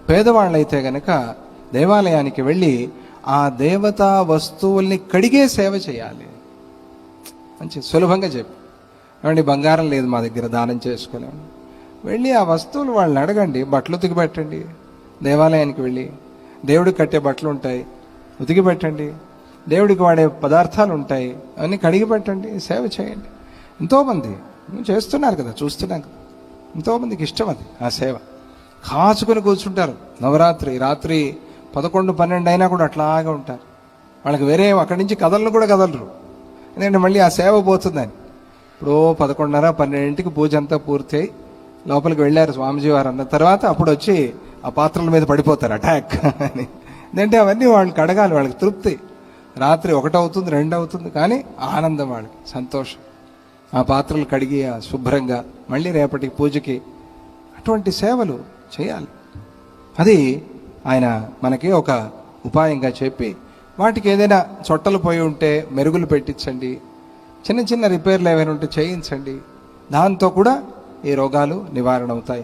పేదవాళ్ళైతే గనక దేవాలయానికి వెళ్ళి ఆ దేవతా వస్తువుల్ని కడిగే సేవ చేయాలి. మంచి సులభంగా చెప్పు. ఏమండి బంగారం లేదు మా దగ్గర, దానం చేసుకోలేము. వెళ్ళి ఆ వస్తువులు వాళ్ళని అడగండి, బట్టలు ఉతికి పెట్టండి. దేవాలయానికి వెళ్ళి దేవుడికి కట్టే బట్టలు ఉంటాయి, ఉతికి పెట్టండి. దేవుడికి వాడే పదార్థాలు ఉంటాయి, అవన్నీ కడిగి పెట్టండి, సేవ చేయండి. ఎంతోమంది చేస్తున్నారు కదా, చూస్తున్నాం కదా. ఎంతోమందికి ఇష్టం అది, ఆ సేవ. కాచుకొని కూర్చుంటారు నవరాత్రి, రాత్రి 11-12 అయినా కూడా అట్లాగా ఉంటారు. వాళ్ళకి వేరే అక్కడి నుంచి కదలను కూడా కదలరు, ఎందుకంటే మళ్ళీ ఆ సేవ పోతుందని. ఇప్పుడు 11:30-12 పూజ అంతా పూర్తి అయి లోపలికి వెళ్ళారు స్వామిజీ వారు అన్న తర్వాత అప్పుడు వచ్చి ఆ పాత్రల మీద పడిపోతారు అటాక్ అని. ఎందుకంటే అవన్నీ వాళ్ళకి అడగాలి, వాళ్ళకి తృప్తి. రాత్రి 1 అవుతుంది, 2 అవుతుంది, కానీ ఆనందం, వాళ్ళకి సంతోషం. ఆ పాత్రలు కడిగి శుభ్రంగా మళ్ళీ రేపటి పూజకి అటువంటి సేవలు చేయాలి. అది ఆయన మనకి ఒక ఉపాయంగా చెప్పి, వాటికి ఏదైనా చొట్టలు పోయి ఉంటే మెరుగులు పెట్టించండి, చిన్న చిన్న రిపేర్లు ఏమైనా ఉంటే చేయించండి. దాంతో కూడా ఈ రోగాలు నివారణ అవుతాయి.